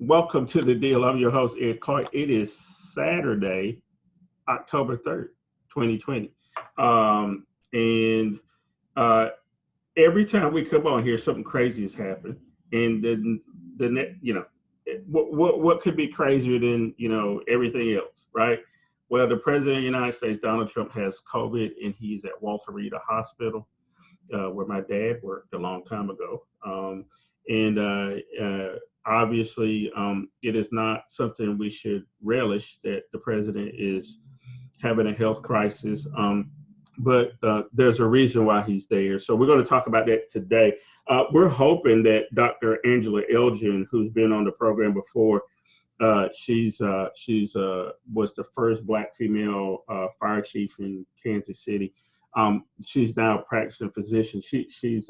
Welcome to the deal. I'm your host, Ed Clark. It is Saturday, October 3rd, 2020. Every time we come on here, something crazy has happened. And what could be crazier than, everything else, right? Well, the president of the United States, Donald Trump, has COVID, and he's at Walter Reed Hospital, where my dad worked a long time ago. Obviously, it is not something we should relish that the president is having a health crisis, but there's a reason why he's there. So we're going to talk about that today. We're hoping that Dr. Angela Elgin, who's been on the program before, she's was the first Black female fire chief in Kansas City. She's now a practicing physician. She's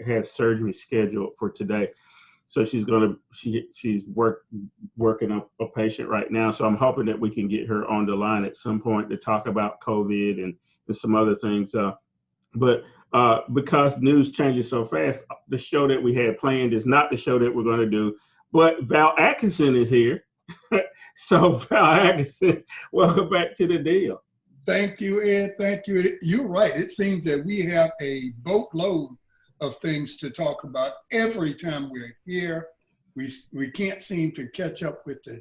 has surgery scheduled for today. So she's working up a patient right now. So I'm hoping that we can get her on the line at some point to talk about COVID and some other things. But because news changes so fast, the show that we had planned is not the show that we're going to do. But Val Atkinson is here. So Val Atkinson, welcome back to the deal. Thank you, Ed. Thank you. You're right. It seems that we have a boatload of things to talk about every time we're here. We can't seem to catch up with the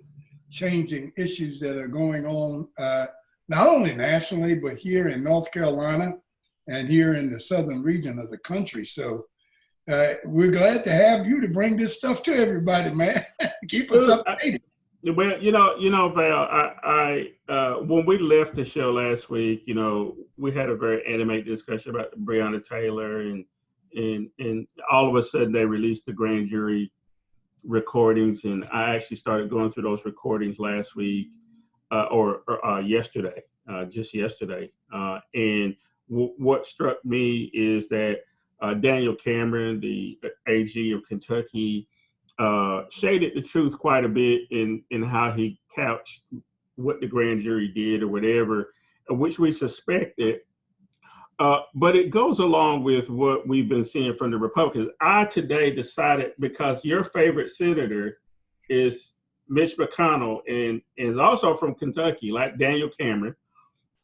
changing issues that are going on, not only nationally, but here in North Carolina and here in the southern region of the country. So we're glad to have you to bring this stuff to everybody, man. Keep us updated. Well, Val, I when we left the show last week, we had a very animated discussion about Breonna Taylor, and all of a sudden they released the grand jury recordings, and I actually started going through those recordings last week or yesterday, just yesterday. And what struck me is that Daniel Cameron, the AG of Kentucky, shaded the truth quite a bit in how he couched what the grand jury did or whatever, which we suspected. But it goes along with what we've been seeing from the Republicans. I today decided, because your favorite senator is Mitch McConnell and is also from Kentucky, like Daniel Cameron,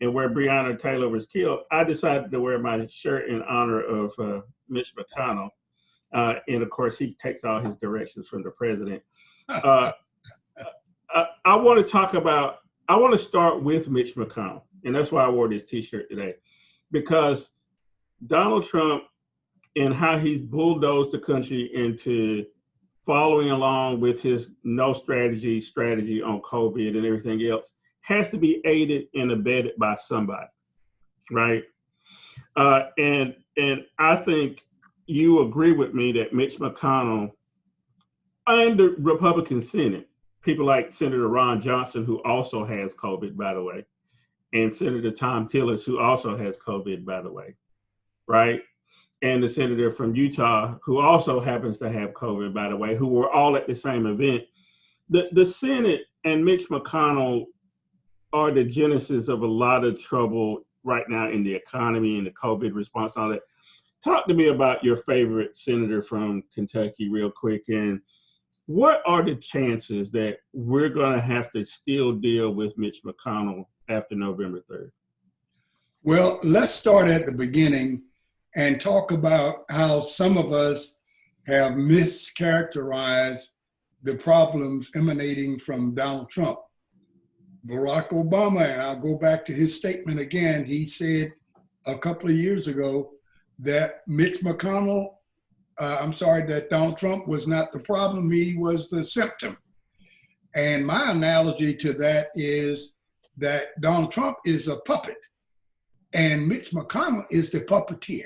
and where Breonna Taylor was killed, I decided to wear my shirt in honor of Mitch McConnell. And of course, he takes all his directions from the president. I want to start with Mitch McConnell. And that's why I wore this t-shirt today. Because Donald Trump and how he's bulldozed the country into following along with his no strategy on COVID and everything else has to be aided and abetted by somebody, right? And I think you agree with me that Mitch McConnell and the Republican Senate, people like Senator Ron Johnson, who also has COVID, by the way, and Senator Tom Tillis, who also has COVID, by the way, right? And the senator from Utah, who also happens to have COVID, by the way, who were all at the same event. The Senate and Mitch McConnell are the genesis of a lot of trouble right now in the economy and the COVID response and all that. Talk to me about your favorite senator from Kentucky real quick, and what are the chances that we're going to have to still deal with Mitch McConnell after November 3rd? Well, let's start at the beginning and talk about how some of us have mischaracterized the problems emanating from Donald Trump. Barack Obama, and I'll go back to his statement again. He said a couple of years ago that that Donald Trump was not the problem, he was the symptom. And my analogy to that is that Donald Trump is a puppet and Mitch McConnell is the puppeteer.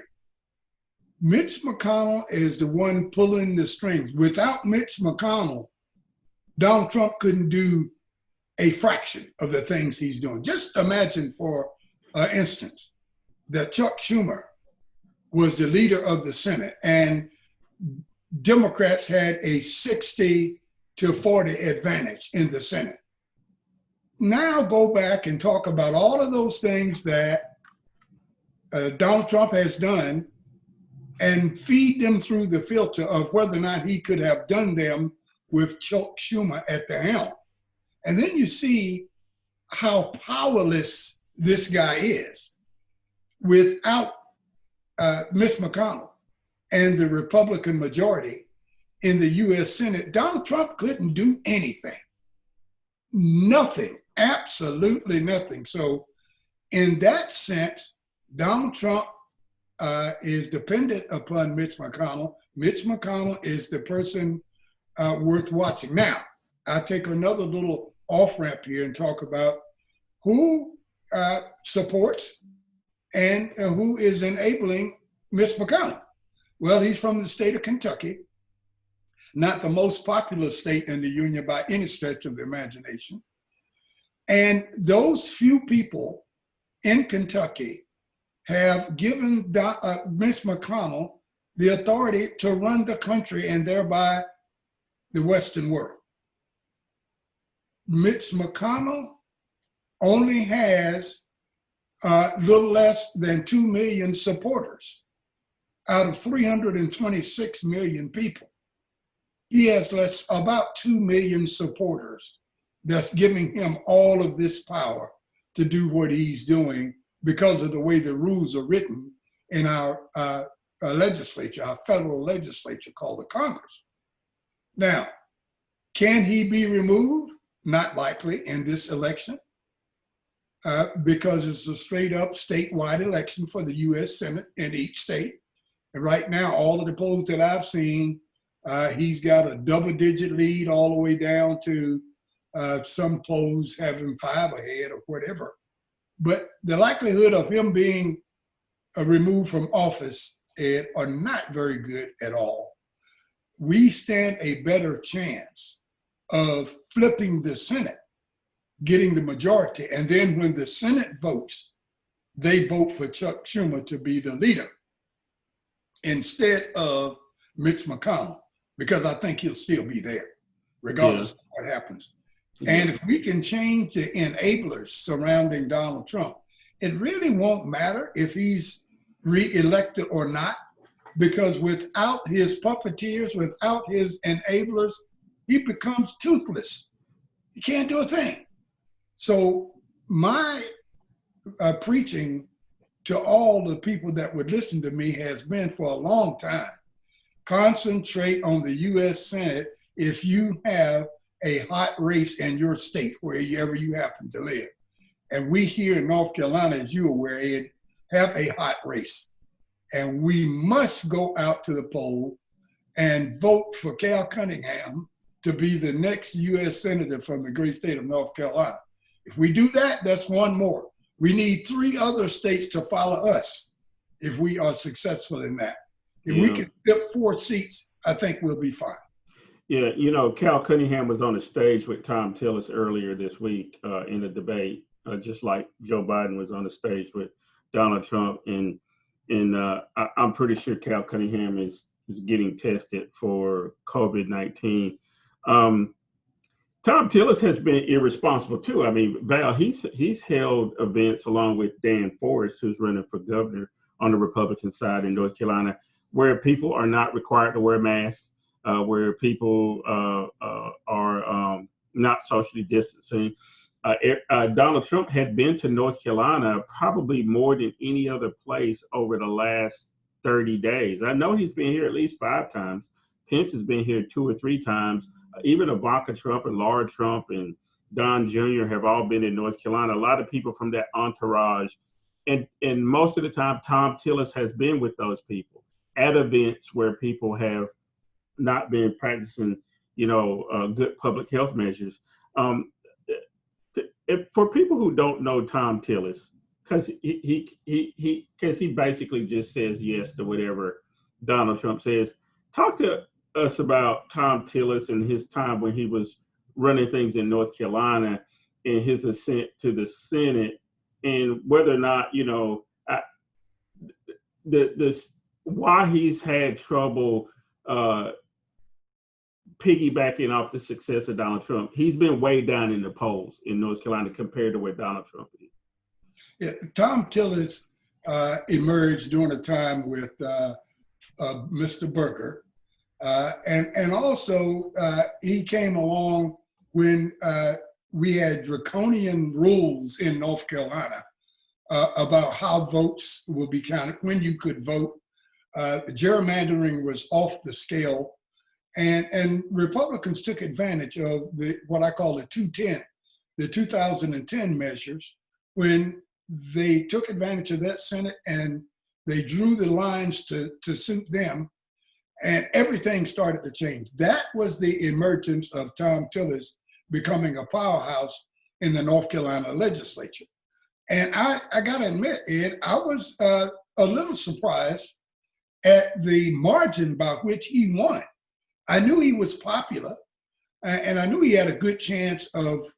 Mitch McConnell is the one pulling the strings. Without Mitch McConnell, Donald Trump couldn't do a fraction of the things he's doing. Just imagine, for instance, that Chuck Schumer was the leader of the Senate and Democrats had a 60-40 advantage in the Senate. Now go back and talk about all of those things that Donald Trump has done and feed them through the filter of whether or not he could have done them with Chuck Schumer at the helm. And then you see how powerless this guy is without Mitch McConnell and the Republican majority in the US Senate. Donald Trump couldn't do anything. Nothing, absolutely nothing. So in that sense, Donald Trump is dependent upon Mitch McConnell. Mitch McConnell is the person worth watching. Now, I'll take another little off-ramp here and talk about who supports and who is enabling Mitch McConnell. Well, he's from the state of Kentucky, not the most populous state in the union by any stretch of the imagination. And those few people in Kentucky have given Mitch McConnell the authority to run the country and thereby the Western world. Mitch McConnell only has a little less than 2 million supporters out of 326 million people. He has about 2 million supporters that's giving him all of this power to do what he's doing because of the way the rules are written in our legislature, our federal legislature called the Congress. Now, can he be removed? Not likely in this election because it's a straight up statewide election for the US Senate in each state. And right now, all of the polls that I've seen, he's got a double-digit lead all the way down to some polls having 5 ahead or whatever. But the likelihood of him being removed from office are not very good at all. We stand a better chance of flipping the Senate, getting the majority, and then when the Senate votes, they vote for Chuck Schumer to be the leader instead of Mitch McConnell, because I think he'll still be there, regardless of what happens. Yeah. And if we can change the enablers surrounding Donald Trump, it really won't matter if he's reelected or not, because without his puppeteers, without his enablers, he becomes toothless. He can't do a thing. So my preaching to all the people that would listen to me has been for a long time, concentrate on the US Senate if you have a hot race in your state, wherever you happen to live. And we here in North Carolina, as you're aware, Ed, have a hot race. And we must go out to the poll and vote for Cal Cunningham to be the next US Senator from the great state of North Carolina. If we do that, that's one more. We need 3 other states to follow us if we are successful in that. If we can flip 4 seats, I think we'll be fine. Yeah, you know, Cal Cunningham was on the stage with Tom Tillis earlier this week in a debate, just like Joe Biden was on the stage with Donald Trump. And I'm pretty sure Cal Cunningham is getting tested for COVID-19. Tom Tillis has been irresponsible too. I mean, Val, he's held events along with Dan Forrest, who's running for governor on the Republican side in North Carolina, where people are not required to wear masks, where people are not socially distancing. Donald Trump had been to North Carolina probably more than any other place over the last 30 days. I know he's been here at least 5 times. Pence has been here 2 or 3 times. Even Ivanka Trump and Laura Trump and Don Jr. have all been in North Carolina. A lot of people from that entourage. And most of the time, Tom Tillis has been with those people at events where people have not been practicing, good public health measures. For people who don't know Tom Tillis, because he basically just says yes to whatever Donald Trump says. Talk to us about Tom Tillis and his time when he was running things in North Carolina and his ascent to the Senate, and whether or not why he's had trouble piggybacking off the success of Donald Trump. He's been way down in the polls in North Carolina compared to where Donald Trump is. Yeah, Tom Tillis emerged during a time with Mr. Berger, and also he came along when we had draconian rules in North Carolina about how votes will be counted, when you could vote. Gerrymandering was off the scale, and Republicans took advantage of what I call the 2010 measures, when they took advantage of that Senate and they drew the lines to suit them, and everything started to change. That was the emergence of Tom Tillis becoming a powerhouse in the North Carolina legislature. And I got to admit, Ed, I was a little surprised at the margin by which he won. I knew he was popular, and I knew he had a good chance of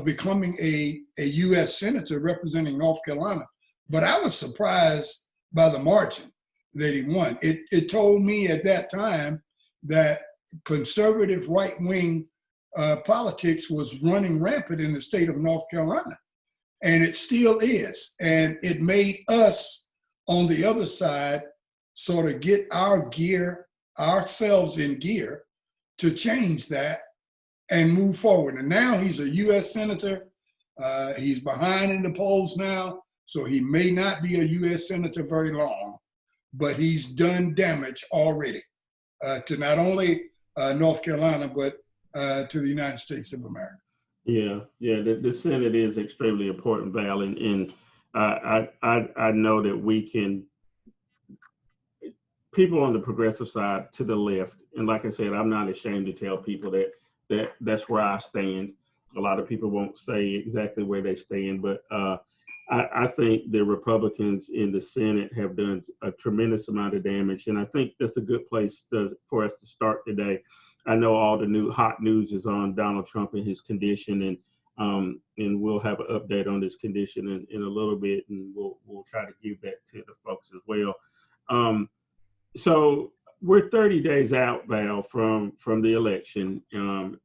becoming a U.S. senator representing North Carolina, but I was surprised by the margin that he won. It told me at that time that conservative right-wing politics was running rampant in the state of North Carolina, and it still is. And it made us on the other side sort of get ourselves in gear to change that and move forward. And now he's a U.S. senator. He's behind in the polls now, so he may not be a U.S. senator very long, but he's done damage already to not only North Carolina, but to the United States of America. Yeah. The Senate is extremely important, Val, and I know that we can. People on the progressive side to the left, and like I said, I'm not ashamed to tell people that's where I stand. A lot of people won't say exactly where they stand, but I think the Republicans in the Senate have done a tremendous amount of damage, and I think that's a good place for us to start today. I know all the new hot news is on Donald Trump and his condition, and we'll have an update on this condition in a little bit, and we'll try to give that to the folks as well. So we're 30 days out, Val, from the election, and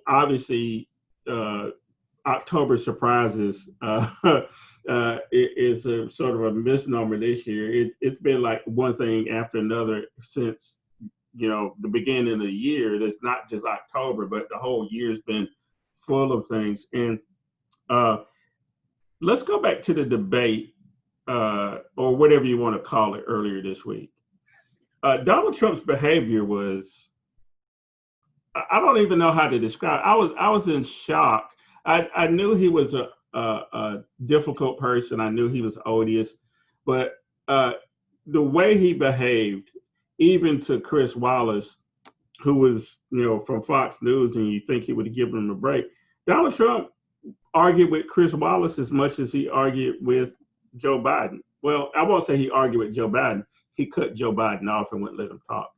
obviously October surprises is a sort of a misnomer this year. It's been like one thing after another since the beginning of the year. It's not just October, but the whole year's been full of things. And let's go back to the debate. Or whatever you want to call it, earlier this week. Donald Trump's behavior was, I don't even know how to describe it. I was in shock. I knew he was a difficult person. I knew he was odious, but the way he behaved, even to Chris Wallace, who was, from Fox News, and you think he would have given him a break. Donald Trump argued with Chris Wallace as much as he argued with Joe Biden. Well, I won't say he argued with Joe Biden. He cut Joe Biden off and wouldn't let him talk.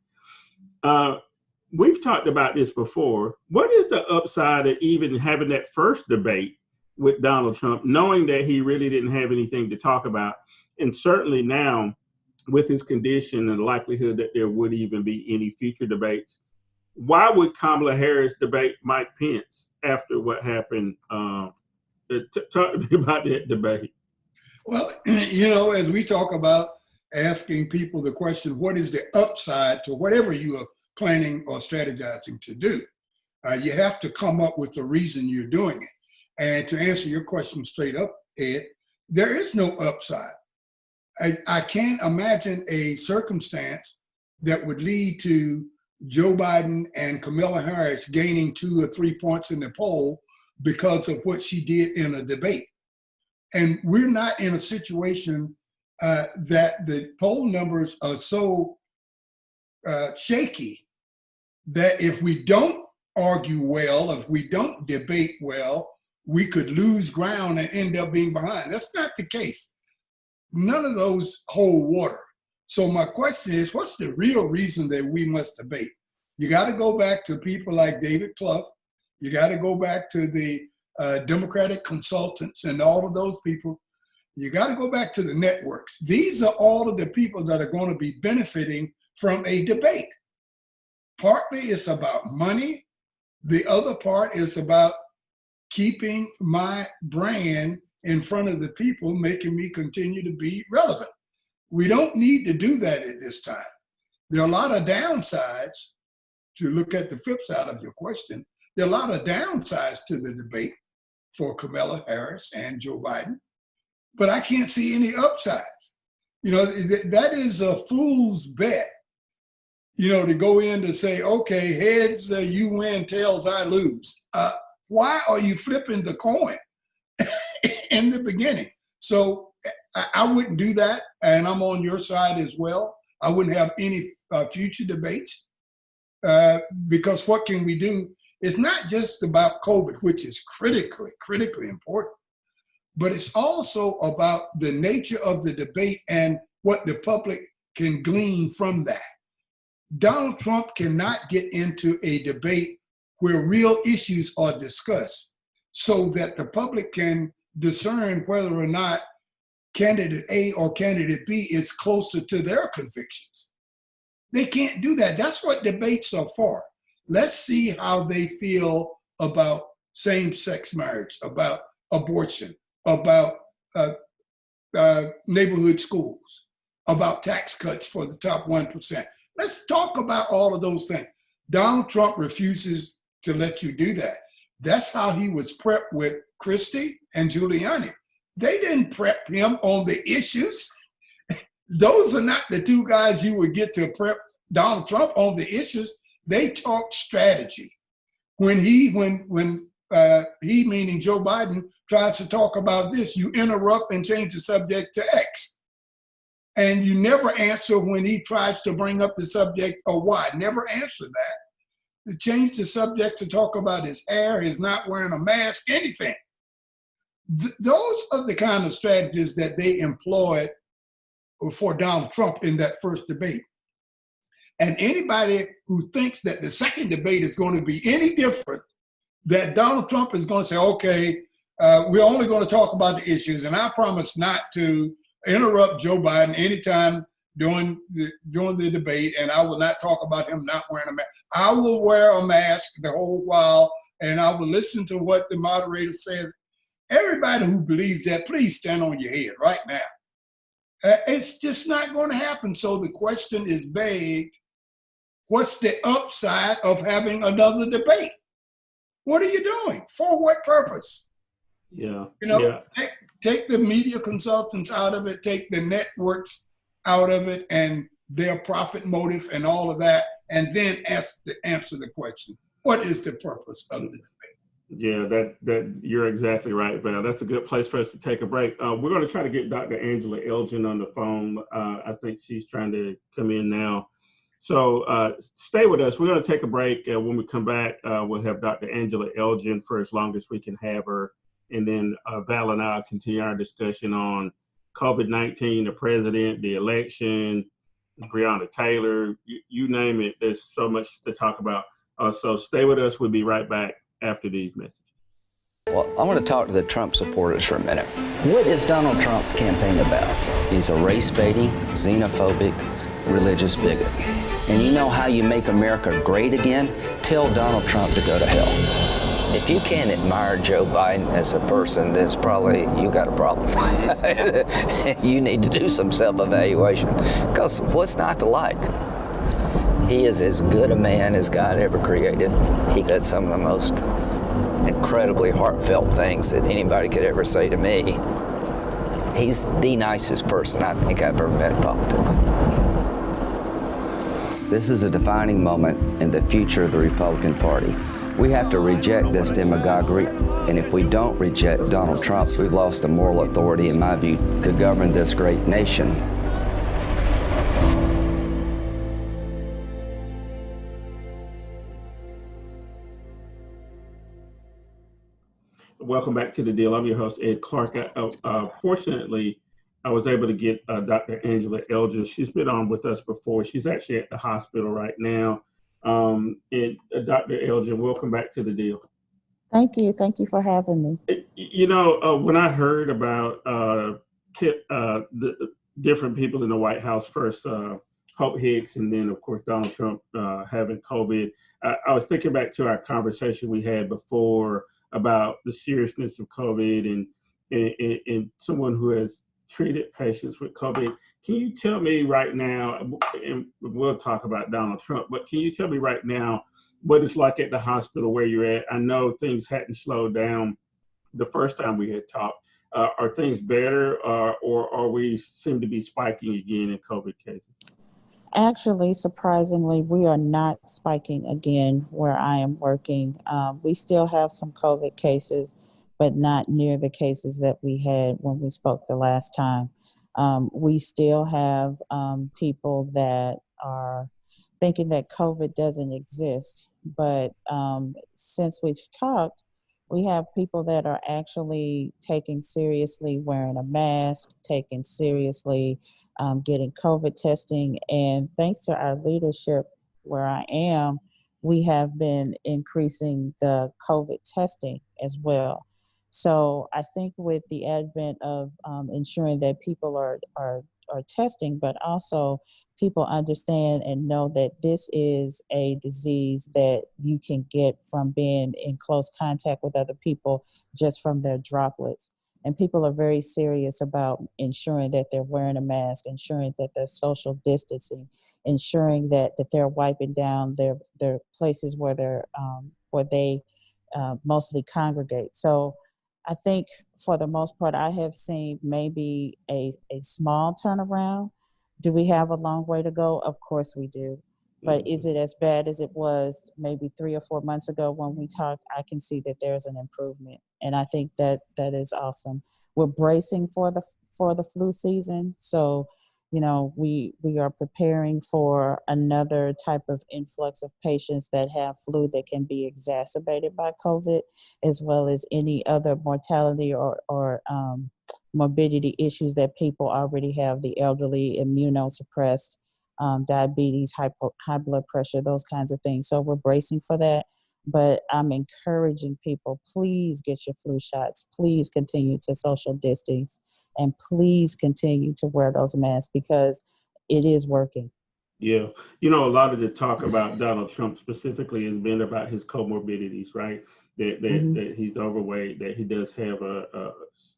We've talked about this before. What is the upside of even having that first debate with Donald Trump, knowing that he really didn't have anything to talk about? And certainly now, with his condition and the likelihood that there would even be any future debates, why would Kamala Harris debate Mike Pence after what happened? Talk to me about that debate. Well, as we talk about asking people the question, what is the upside to whatever you are planning or strategizing to do? You have to come up with the reason you're doing it. And to answer your question straight up, Ed, there is no upside. I can't imagine a circumstance that would lead to Joe Biden and Kamala Harris gaining 2 or 3 points in the poll because of what she did in a debate. And we're not in a situation that the poll numbers are so shaky that if we don't argue well, if we don't debate well, we could lose ground and end up being behind. That's not the case. None of those hold water. So my question is, what's the real reason that we must debate? You got to go back to people like David Clough. You got to go back to the Democratic consultants and all of those people. You got to go back to the networks. These are all of the people that are going to be benefiting from a debate. Partly it's about money. The other part is about keeping my brand in front of the people, making me continue to be relevant. We don't need to do that at this time. There are a lot of downsides. To look at the flip side of your question, there are a lot of downsides to the debate for Kamala Harris and Joe Biden, but I can't see any upsides. You know, that is a fool's bet, you know, to go in to say, okay, heads, you win, tails, I lose. Why are you flipping the coin in the beginning? So I wouldn't do that, and I'm on your side as well. I wouldn't have any future debates because what can we do? It's not just about COVID, which is critically important, but it's also about the nature of the debate and what the public can glean from that. Donald Trump cannot get into a debate where real issues are discussed so that the public can discern whether or not candidate A or candidate B is closer to their convictions. They can't do that. That's what debates are for. Let's see how they feel about same-sex marriage, about abortion, about neighborhood schools, about tax cuts for the top 1%. Let's talk about all of those things. Donald Trump refuses to let you do that. That's how he was prepped with Christie and Giuliani. They didn't prep him on the issues. Those are not the two guys you would get to prep Donald Trump on the issues. They talked strategy. When he, meaning Joe Biden, tries to talk about this, you interrupt and change the subject to X. And you never answer when he tries to bring up the subject of Y. Never answer that. You change the subject to talk about his hair, his not wearing a mask, anything. Those are the kind of strategies that they employed for Donald Trump in that first debate. And anybody who thinks that the second debate is going to be any different, that Donald Trump is going to say, okay, we're only going to talk about the issues, and I promise not to interrupt Joe Biden anytime during the debate, and I will not talk about him not wearing a mask. I will wear a mask the whole while, and I will listen to what the moderator says. Everybody who believes that, please stand on your head right now. It's just not going to happen. So the question is begged, what's the upside of having another debate? What are you doing? For what purpose? Yeah. You know, take the media consultants out of it, take the networks out of it and their profit motive and all of that, and then answer the question, what is the purpose of the debate? Yeah, that you're exactly right, Val. That's a good place for us to take a break. We're going to try to get Dr. Angela Elgin on the phone. I think she's trying to come in now. So stay with us. We're going to take a break. When we come back, we'll have Dr. Angela Elgin for as long as we can have her. And then Val and I will continue our discussion on COVID-19, the president, the election, Breonna Taylor, you name it. There's so much to talk about. So stay with us. We'll be right back after these messages. Well, I want to talk to the Trump supporters for a minute. What is Donald Trump's campaign about? He's a race-baiting, xenophobic, religious bigot. And you know how you make America great again? Tell Donald Trump to go to hell. If you can't admire Joe Biden as a person, then it's probably you got a problem. You need to do some self-evaluation. Because what's not to like? He is as good a man as God ever created. He said some of the most incredibly heartfelt things that anybody could ever say to me. He's the nicest person I think I've ever met in politics. This is a defining moment in the future of the Republican Party. We have to reject this demagoguery, and if we don't reject Donald Trump, we've lost the moral authority, in my view, to govern this great nation. Welcome back to The Deal. I'm your host, Ed Clark. Fortunately, I was able to get Dr. Angela Elgin. She's been on with us before. She's actually at the hospital right now. Dr. Elgin, welcome back to The Deal. Thank you. Thank you for having me. When I heard about the different people in the White House, first Hope Hicks, and then, of course, Donald Trump having COVID, I was thinking back to our conversation we had before about the seriousness of COVID and someone who has treated patients with COVID. Can you tell me right now, and we'll talk about Donald Trump, but can you tell me right now what it's like at the hospital where you're at? I know things hadn't slowed down the first time we had talked. Are things better or are we seem to be spiking again in COVID cases? Actually, surprisingly, we are not spiking again where I am working. We still have some COVID cases, but not near the cases that we had when we spoke the last time. We still have people that are thinking that COVID doesn't exist. But since we've talked, we have people that are actually taking seriously wearing a mask, taking seriously getting COVID testing. And thanks to our leadership where I am, we have been increasing the COVID testing as well. So I think with the advent of ensuring that people are testing, but also people understand and know that this is a disease that you can get from being in close contact with other people just from their droplets. And people are very serious about ensuring that they're wearing a mask, ensuring that they're social distancing, ensuring that they're wiping down their places where they mostly congregate. So I think for the most part, I have seen maybe a small turnaround. Do we have a long way to go? Of course we do. But is it as bad as it was maybe 3 or 4 months ago when we talked? I can see that there's an improvement. And I think that is awesome. We're bracing for the flu season. So, we are preparing for another type of influx of patients that have flu that can be exacerbated by COVID, as well as any other mortality or morbidity issues that people already have, the elderly, immunosuppressed, diabetes, high blood pressure, those kinds of things. So we're bracing for that. But I'm encouraging people, please get your flu shots. Please continue to social distance. And please continue to wear those masks because it is working. Yeah. A lot of the talk about Donald Trump specifically has been about his comorbidities, right? That he's overweight, that he does have a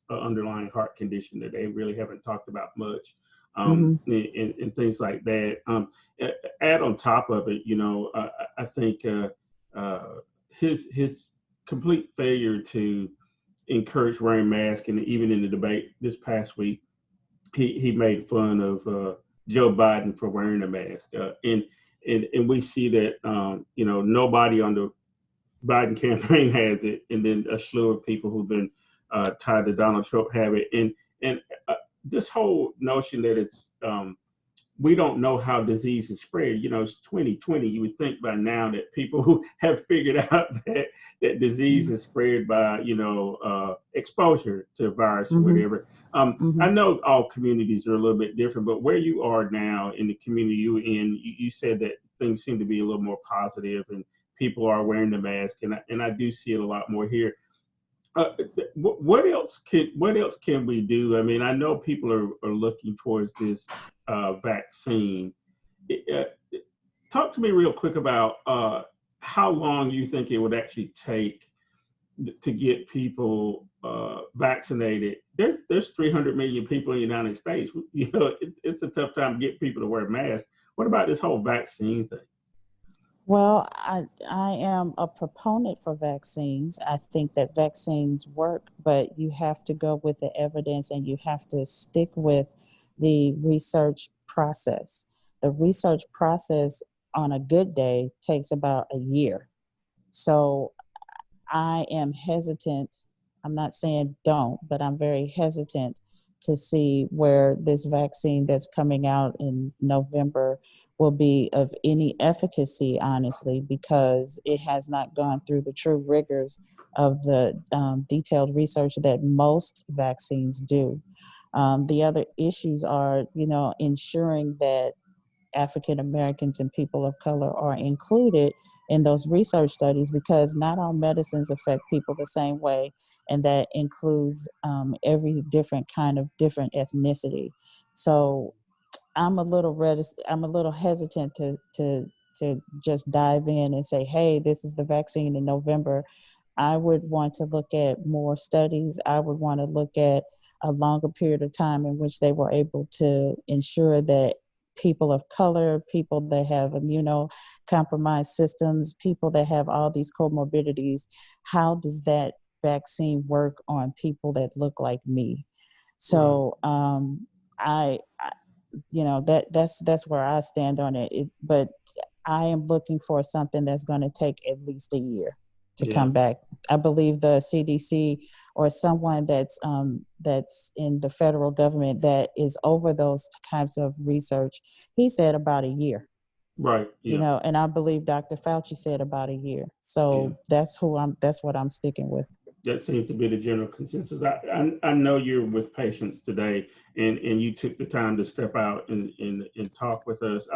underlying heart condition that they really haven't talked about much, and things like that. Add on top of it, I think his complete failure to encourage wearing masks, and even in the debate this past week, he made fun of Joe Biden for wearing a mask, and we see that nobody on the Biden campaign has it, and then a slew of people who've been tied to Donald Trump have it, and this whole notion that it's we don't know how disease is spread. It's 2020. You would think by now that people who have figured out that disease is spread by, exposure to a virus or whatever. I know all communities are a little bit different, but where you are now in the community you're in, you said that things seem to be a little more positive and people are wearing the mask, and I do see it a lot more here. What else can we do? I mean, I know people are looking towards this vaccine. Talk to me real quick about how long you think it would actually take to get people vaccinated. There's 300 million people in the United States. It's a tough time to get people to wear masks. What about this whole vaccine thing? Well, I am a proponent for vaccines. I think that vaccines work, but you have to go with the evidence and you have to stick with the research process. The research process on a good day takes about a year. So I am hesitant. I'm not saying don't, but I'm very hesitant to see where this vaccine that's coming out in November will be of any efficacy, honestly, because it has not gone through the true rigors of the detailed research that most vaccines do. The other issues are, ensuring that African Americans and people of color are included in those research studies, because not all medicines affect people the same way, and that includes every different kind of different ethnicity. So I'm a little hesitant to just dive in and say, hey, this is the vaccine in November. I would want to look at more studies. I would want to look at a longer period of time in which they were able to ensure that people of color, people that have immunocompromised systems, people that have all these comorbidities, how does that vaccine work on people that look like me? So I that's where I stand on it. But I am looking for something that's going to take at least a year to come back. I believe the CDC or someone that's in the federal government that is over those types of research, he said about a year. Right. Yeah. And I believe Dr. Fauci said about a year. So that's what I'm sticking with. That seems to be the general consensus. I know you're with patients today, and you took the time to step out and talk with us.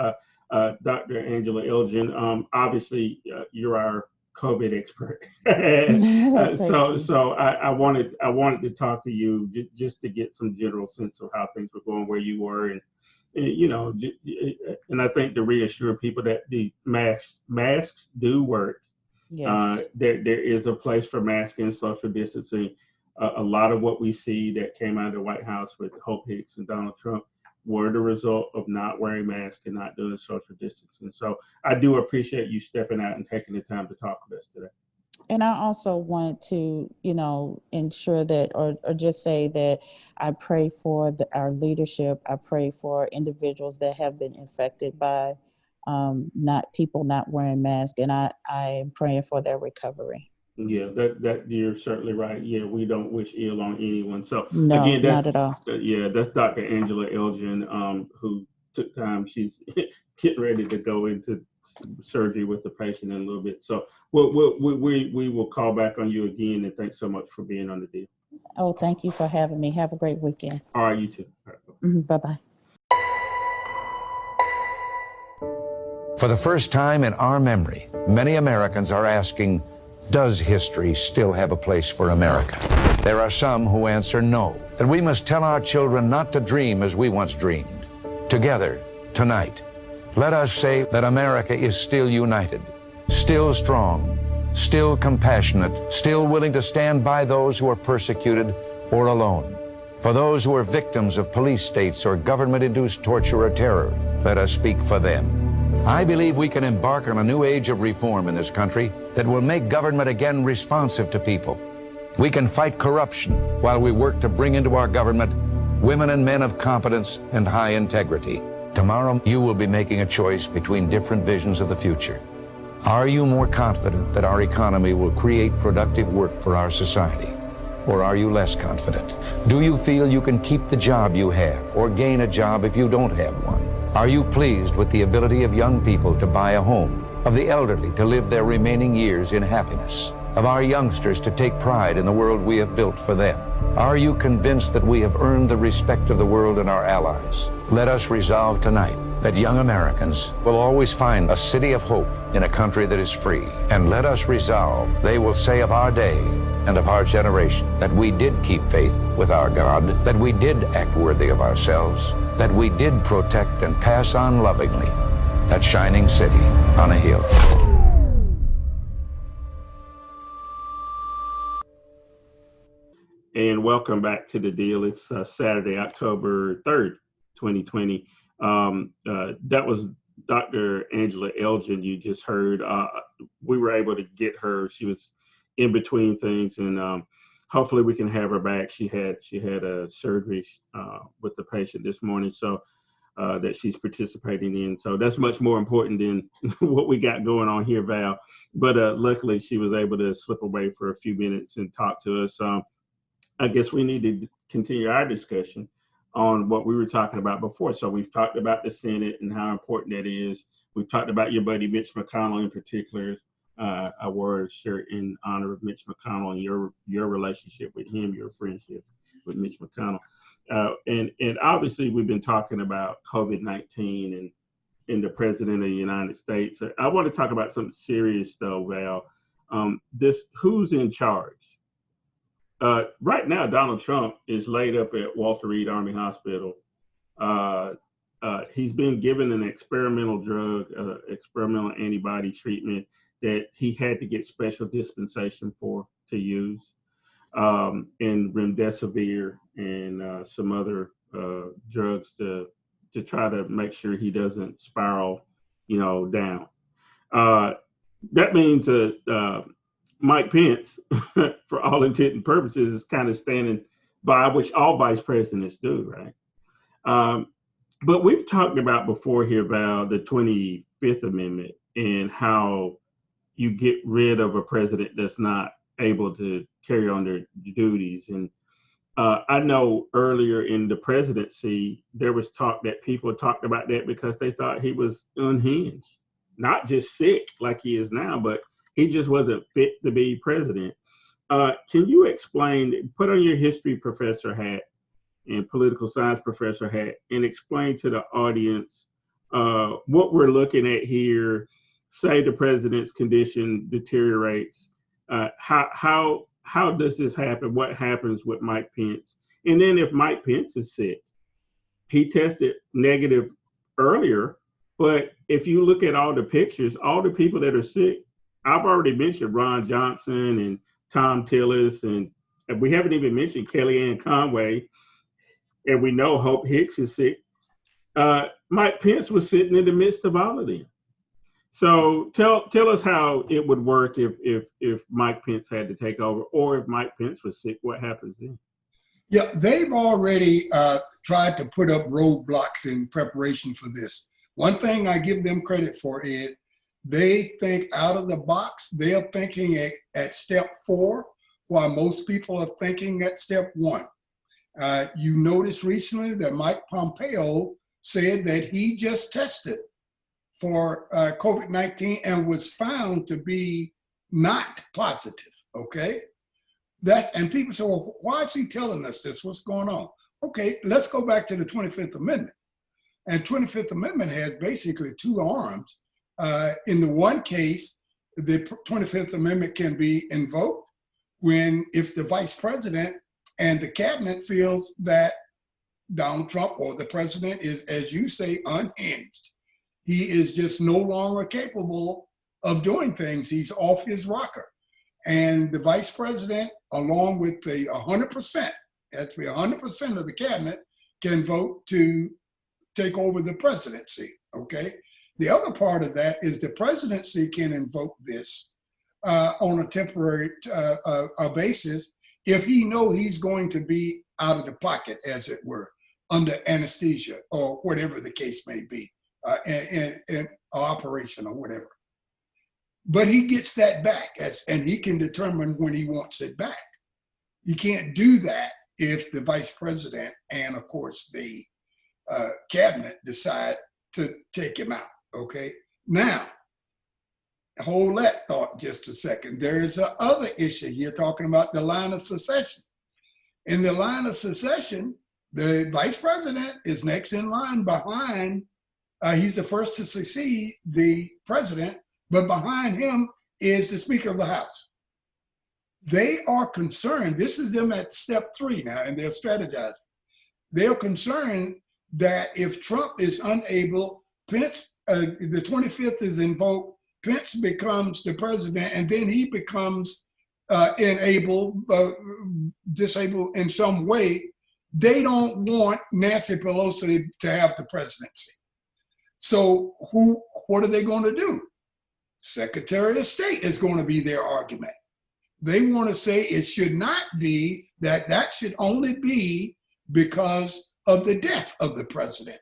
Dr. Angela Elgin, obviously you're our COVID expert. So I wanted to talk to you just to get some general sense of how things were going, where you were, and I think to reassure people that the masks do work. Yes. There is a place for masking and social distancing. A lot of what we see that came out of the White House with Hope Hicks and Donald Trump were the result of not wearing masks and not doing social distancing. So I do appreciate you stepping out and taking the time to talk with us today. And I also want to, ensure that, or just say that I pray for our leadership. I pray for individuals that have been infected by not wearing masks, and I am praying for their recovery. Yeah, that you're certainly right. Yeah, we don't wish ill on anyone. So No, again, that's not at all. That's Dr. Angela Elgin, who took time. She's getting ready to go into surgery with the patient in a little bit. So we will call back on you again, and thanks so much for being on the deal. Oh, thank you for having me. Have a great weekend. All right, you too. All right, bye-bye. For the first time in our memory, many Americans are asking, does history still have a place for America? There are some who answer no, that we must tell our children not to dream as we once dreamed. Together, tonight, let us say that America is still united, still strong, still compassionate, still willing to stand by those who are persecuted or alone. For those who are victims of police states or government-induced torture or terror, let us speak for them. I believe we can embark on a new age of reform in this country that will make government again responsive to people. We can fight corruption while we work to bring into our government women and men of competence and high integrity. Tomorrow, you will be making a choice between different visions of the future. Are you more confident that our economy will create productive work for our society? Or are you less confident? Do you feel you can keep the job you have or gain a job if you don't have one? Are you pleased with the ability of young people to buy a home, of the elderly to live their remaining years in happiness, of our youngsters to take pride in the world we have built for them? Are you convinced that we have earned the respect of the world and our allies? Let us resolve tonight that young Americans will always find a city of hope in a country that is free. And let us resolve they will say of our day and of our generation that we did keep faith with our God, that we did act worthy of ourselves, that we did protect and pass on lovingly that shining city on a hill. And welcome back to The Deal. It's Saturday, October 3rd, 2020. That was Dr. Angela Elgin you just heard. We were able to get her. She was in between things, and hopefully we can have her back. She had a surgery with the patient this morning. So that she's participating in. So that's much more important than what we got going on here, Val. But luckily, she was able to slip away for a few minutes and talk to us. I guess we need to continue our discussion on what we were talking about before. So we've talked about the Senate and how important that is. We've talked about your buddy Mitch McConnell in particular. I wore a shirt in honor of Mitch McConnell and your relationship with him, your friendship with Mitch McConnell. And obviously we've been talking about COVID-19 and the president of the United States. I want to talk about something serious though, Val. This who's in charge? Right now, Donald Trump is laid up at Walter Reed Army Hospital. He's been given an experimental drug, experimental antibody treatment that he had to get special dispensation to use, and remdesivir and some other drugs to try to make sure he doesn't spiral, down. That means Mike Pence, for all intent and purposes, is kind of standing by, which all vice presidents do, right? But we've talked about before here, Val, the 25th Amendment and how you get rid of a president that's not able to carry on their duties. And I know earlier in the presidency, there was talk that people talked about that because they thought he was unhinged, not just sick like he is now, but he just wasn't fit to be president. Can you explain, put on your history professor hat and political science professor hat and explain to the audience what we're looking at here? Say the president's condition deteriorates. How does this happen? What happens with Mike Pence? And then if Mike Pence is sick, he tested negative earlier, but if you look at all the pictures, all the people that are sick, I've already mentioned Ron Johnson and Tom Tillis, and we haven't even mentioned Kellyanne Conway, and we know Hope Hicks is sick. Mike Pence was sitting in the midst of all of them. So tell us how it would work if Mike Pence had to take over, or if Mike Pence was sick, what happens then? Yeah, they've already tried to put up roadblocks in preparation for this. One thing I give them credit for is they think out of the box. They are thinking at step 4, while most people are thinking at step 1. You noticed recently that Mike Pompeo said that he just tested for COVID-19 and was found to be not positive, okay? And people say, well, why is he telling us this? What's going on? Okay, let's go back to the 25th Amendment. And 25th Amendment has basically 2 arms. In the one case, the 25th Amendment can be invoked if the vice president and the cabinet feels that Donald Trump or the president is, as you say, unhinged. He is just no longer capable of doing things. He's off his rocker. And the vice president, along with the 100%, has to be 100% of the cabinet, can vote to take over the presidency, okay? The other part of that is the presidency can invoke this on a temporary basis if he knows he's going to be out of the pocket, as it were, under anesthesia or whatever the case may be, in operation or whatever. But he gets that back, and he can determine when he wants it back. You can't do that if the vice president and, of course, the cabinet decide to take him out, okay? Now, hold that thought just a second. There is a other issue here talking about the line of succession. In the line of succession, the vice president is next in line behind, he's the first to succeed the president, but behind him is the Speaker of the House. They are concerned, this is them at step 3 now, and they're strategizing. They're concerned that if Trump is unable, Pence, the 25th is invoked, Pence becomes the president, and then he becomes disabled in some way. They don't want Nancy Pelosi to have the presidency. So what are they going to do? Secretary of State is going to be their argument. They want to say it should not be that should only be because of the death of the president.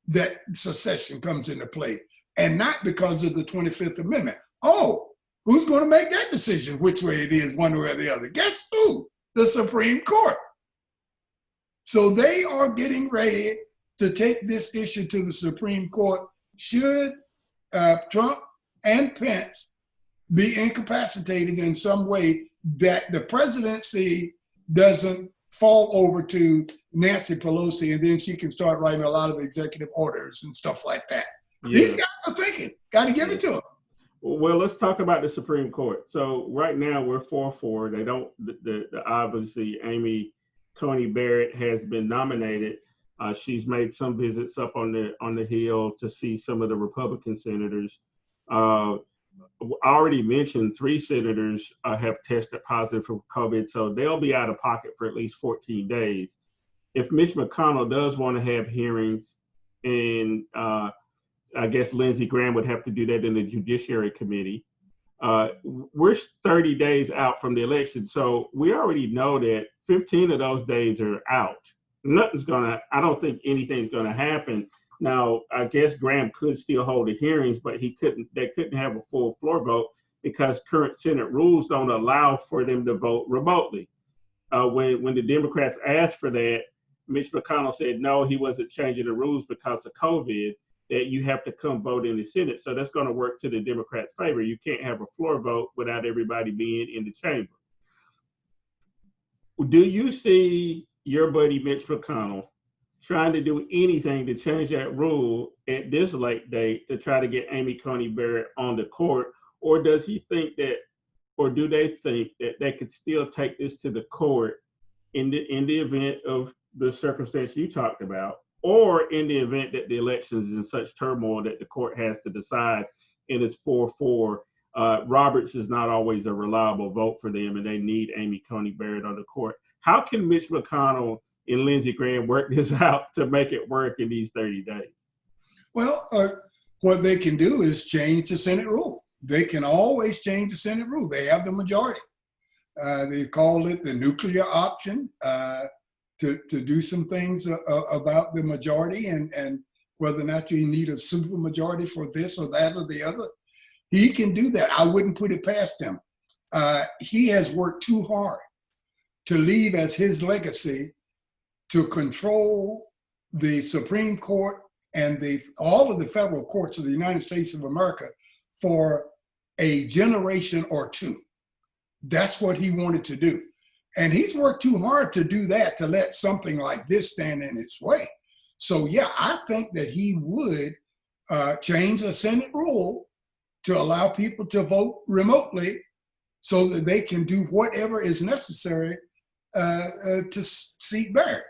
that secession comes into play, and not because of the 25th Amendment. Oh, who's going to make that decision which way it is, one way or the other? Guess who? The Supreme Court. So they are getting ready to take this issue to the Supreme Court should Trump and Pence be incapacitated in some way, that the presidency doesn't fall over to Nancy Pelosi, and then she can start writing a lot of executive orders and stuff like that. Yeah. These guys are thinking, got to give it to them. Well, let's talk about the Supreme Court. So right now we're 4-4. They don't, obviously Coney Barrett has been nominated. She's made some visits up on the Hill to see some of the Republican senators. I already mentioned 3 senators have tested positive for COVID, so they'll be out of pocket for at least 14 days. If Mitch McConnell does want to have hearings, and I guess Lindsey Graham would have to do that in the Judiciary Committee, we're 30 days out from the election. So we already know that 15 of those days are out. I don't think anything's gonna happen. Now, I guess Graham could still hold the hearings, but they couldn't have a full floor vote because current Senate rules don't allow for them to vote remotely. When the Democrats asked for that, Mitch McConnell said no, he wasn't changing the rules because of COVID, that you have to come vote in the Senate. So that's going to work to the Democrats' favor. You can't have a floor vote without everybody being in the chamber. Do you see your buddy Mitch McConnell trying to do anything to change that rule at this late date to try to get Amy Coney Barrett on the court? Or does he think that, or do they think that they could still take this to the court in the event of the circumstance you talked about, or in the event that the election is in such turmoil that the court has to decide and it's 4-4? Roberts is not always a reliable vote for them, and they need Amy Coney Barrett on the court. How can Mitch McConnell and Lindsey Graham work this out to make it work in these 30 days? Well, what they can do is change the Senate rule. They can always change the Senate rule. They have the majority. They call it the nuclear option to do some things about the majority and whether or not you need a super majority for this or that or the other. He can do that. I wouldn't put it past him. He has worked too hard to leave as his legacy to control the Supreme Court and all of the federal courts of the United States of America for a generation or two. That's what he wanted to do. And he's worked too hard to do that, to let something like this stand in its way. So yeah, I think that he would change the Senate rule to allow people to vote remotely so that they can do whatever is necessary to seat Barrett,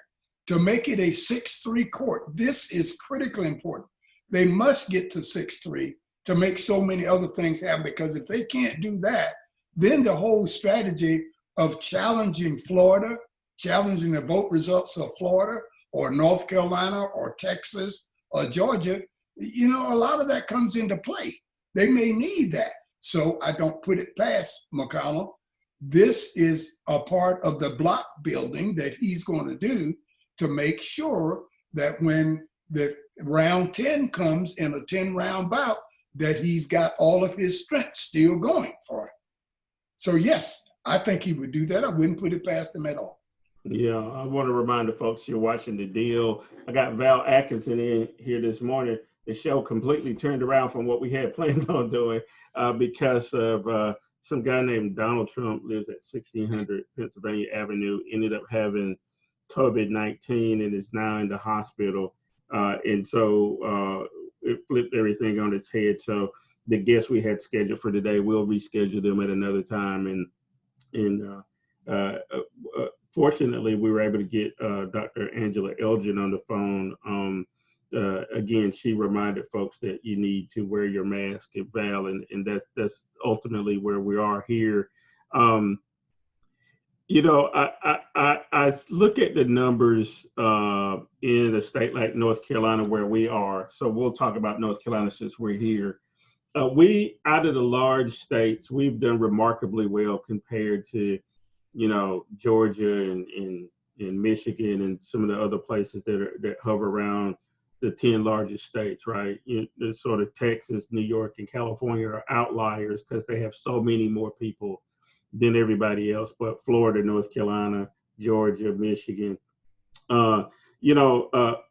to make it a 6-3 court. This is critically important. They must get to 6-3 to make so many other things happen, because if they can't do that, then the whole strategy of challenging Florida, challenging the vote results of Florida or North Carolina or Texas or Georgia, a lot of that comes into play. They may need that. So I don't put it past McConnell. This is a part of the block building that he's going to do to make sure that when the round 10 comes in a 10-round bout, that he's got all of his strength still going for it. So yes, I think he would do that. I wouldn't put it past him at all. Yeah, I want to remind the folks you're watching The Deal. I got Val Atkinson in here this morning. The show completely turned around from what we had planned on doing because of some guy named Donald Trump lives at 1600 Pennsylvania Avenue, ended up having COVID-19 and is now in the hospital. And so it flipped everything on its head. So the guests we had scheduled for today, we'll reschedule them at another time. And fortunately, we were able to get Dr. Angela Elgin on the phone. Again, she reminded folks that you need to wear your mask at Val, and that's ultimately where we are here. I look at the numbers in a state like North Carolina where we are. So we'll talk about North Carolina since we're here. We, out of the large states, we've done remarkably well compared to, Georgia and Michigan and some of the other places that hover around the 10 largest states, right? The sort of Texas, New York, and California are outliers because they have so many more people than everybody else. But Florida, North Carolina, Georgia, Michigan, our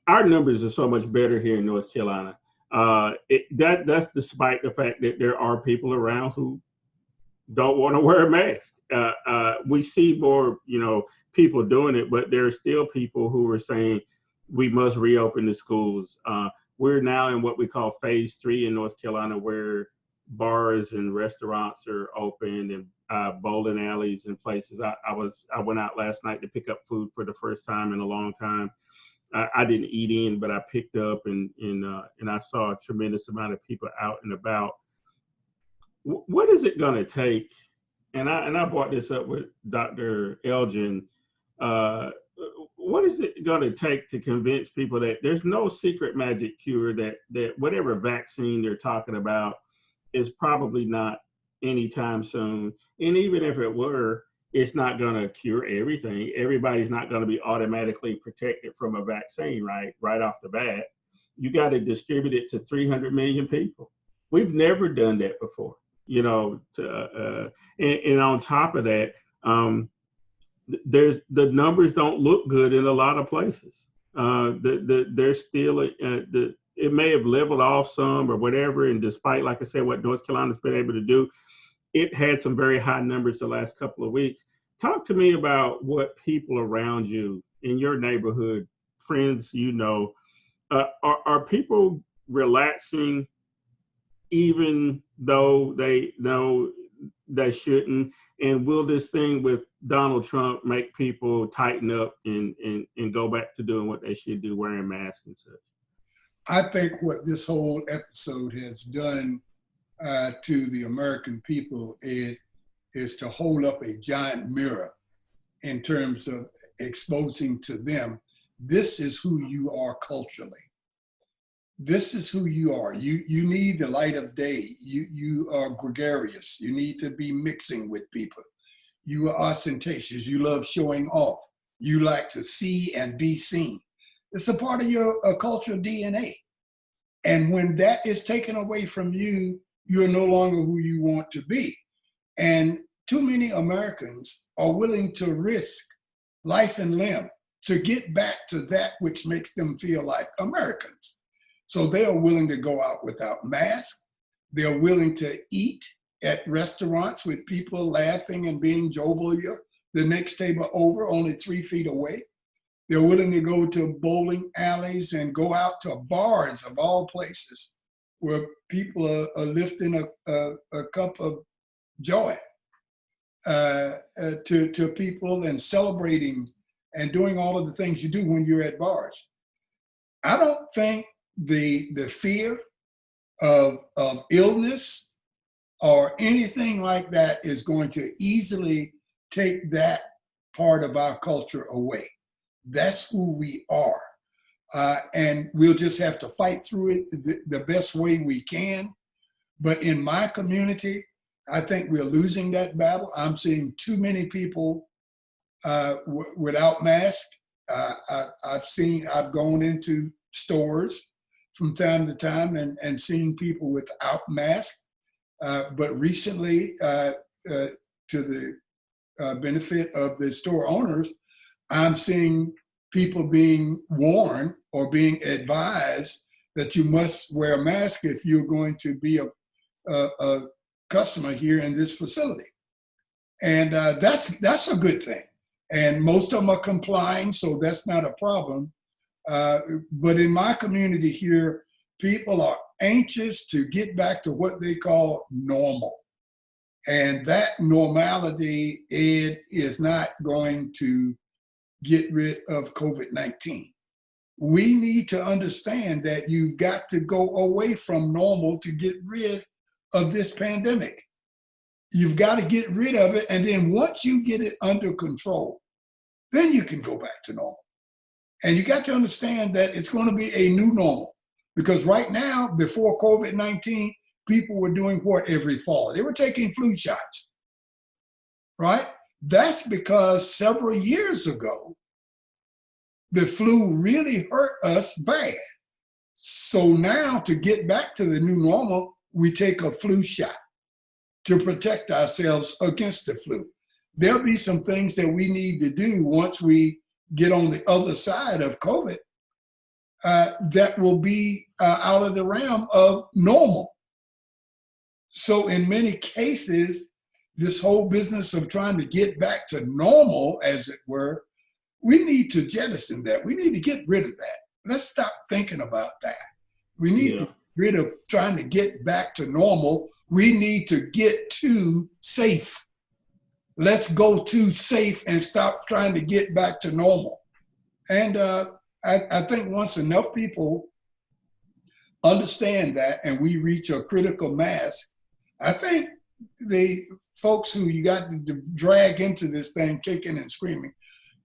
numbers are so much better here in North Carolina. That's despite the fact that there are people around who don't want to wear a mask. We see more, people doing it, but there are still people who are saying we must reopen the schools. We're now in what we call phase 3 in North Carolina, where bars and restaurants are open and bowling alleys and places. I went out last night to pick up food for the first time in a long time. I didn't eat in, but I picked up and I saw a tremendous amount of people out and about. What is it going to take? And I brought this up with Dr. Elgin. What is it going to take to convince people that there's no secret magic cure, that whatever vaccine they're talking about is probably not anytime soon? And even if it were, it's not going to cure everything. Everybody's not going to be automatically protected from a vaccine, right off the bat. You got to distribute it to 300 million people. We've never done that before, and on top of that, the numbers don't look good in a lot of places. There's still it may have leveled off some or whatever, and despite, like I said, what North Carolina's been able to do, it had some very high numbers the last couple of weeks. Talk to me about what people around you in your neighborhood, friends, are people relaxing even though they know they shouldn't? And will this thing with Donald Trump make people tighten up and go back to doing what they should do, wearing masks and such? I think what this whole episode has done to the American people is to hold up a giant mirror in terms of exposing to them, this is who you are culturally. This is who you are. You need the light of day. You are gregarious. You need to be mixing with people. You are ostentatious. You love showing off. You like to see and be seen. It's a part of your cultural DNA. And when that is taken away from you, you're no longer who you want to be. And too many Americans are willing to risk life and limb to get back to that which makes them feel like Americans. So they are willing to go out without masks. They're willing to eat at restaurants with people laughing and being jovial the next table over, only 3 feet away. They're willing to go to bowling alleys and go out to bars of all places where people are lifting a cup of joy to people and celebrating and doing all of the things you do when you're at bars. I don't think the fear of illness or anything like that is going to easily take that part of our culture away. That's who we are. And we'll just have to fight through it the best way we can. But in my community, I think we're losing that battle. I'm seeing too many people without masks. I've gone into stores from time to time and seen people without masks. But recently, to the benefit of the store owners, I'm seeing people being warned or being advised that you must wear a mask if you're going to be a customer here in this facility. And that's a good thing. And most of them are complying, so that's not a problem. But in my community here, people are anxious to get back to what they call normal. And that normality is not going to get rid of COVID-19. We need to understand that you've got to go away from normal to get rid of this pandemic. You've got to get rid of it. And then once you get it under control, then you can go back to normal. And you got to understand that it's going to be a new normal. Because right now, before COVID-19, people were doing what every fall? They were taking flu shots, right? That's because several years ago, the flu really hurt us bad. So now to get back to the new normal, we take a flu shot to protect ourselves against the flu. There'll be some things that we need to do once we get on the other side of COVID that will be out of the realm of normal. So in many cases, this whole business of trying to get back to normal, as it were, we need to jettison that. We need to get rid of that. Let's stop thinking about that. We need to get rid of trying to get back to normal. We need to get to safe. Let's go to safe and stop trying to get back to normal. And I think once enough people understand that and we reach a critical mass, I think the folks who you got to drag into this thing kicking and screaming,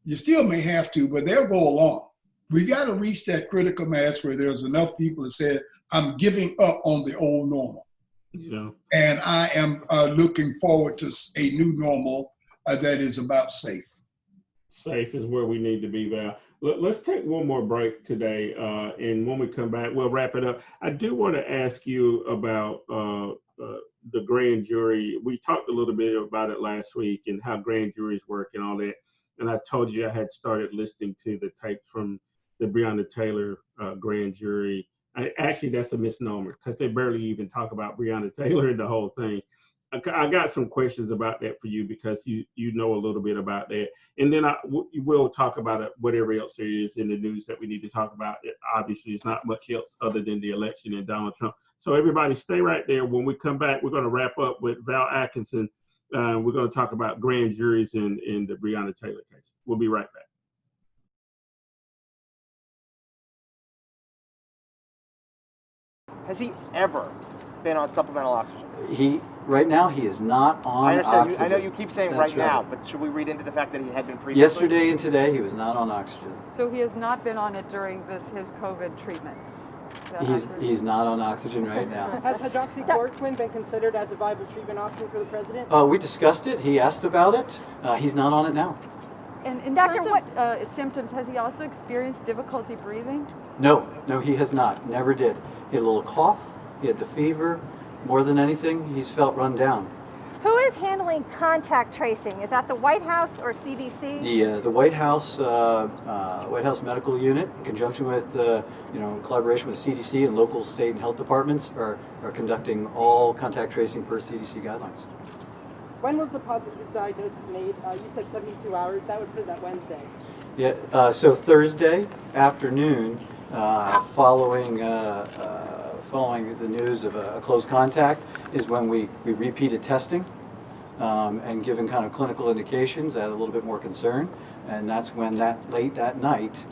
you still may have to, but they'll go along. We got to reach that critical mass where there's enough people that say, I'm giving up on the old normal. Yeah. And I am looking forward to a new normal that is about safe. Safe is where we need to be, Val. Let's take one more break today. And when we come back, we'll wrap it up. I do want to ask you about the grand jury. We talked a little bit about it last week and how grand juries work and all that. And I told you I had started listening to the tapes from the Breonna Taylor grand jury. Actually, that's a misnomer because they barely even talk about Breonna Taylor and the whole thing. I got some questions about that for you because you know a little bit about that. And then we'll talk about whatever else there is in the news that we need to talk about. Obviously, it's not much else other than the election and Donald Trump. So everybody stay right there. When we come back, we're going to wrap up with Val Atkinson. We're going to talk about grand juries in the Breonna Taylor case. We'll be right back. Has he ever been on supplemental oxygen? Right now he is not on I understand. oxygen. I know you keep saying That's right now, but should we read into the fact that he had been previously? Yesterday and today he was not on oxygen. So he has not been on it during his COVID treatment? He's not on oxygen right now. Has hydroxychloroquine been considered as a viable treatment option for the president? We discussed it. He asked about it. He's not on it now. And in terms of symptoms, has he also experienced difficulty breathing? No, he has not. Never did. He had a little cough. He had the fever. More than anything, he's felt run down. Who is handling contact tracing? Is that the White House or CDC? The White House Medical Unit, in conjunction with in collaboration with CDC and local, state, and health departments, are conducting all contact tracing per CDC guidelines. When was the positive diagnosis made? You said 72 hours. That would put that Wednesday. Yeah. So Thursday afternoon, following the news of a close contact, is when we repeated testing and given kind of clinical indications that a little bit more concern, and that's when late that night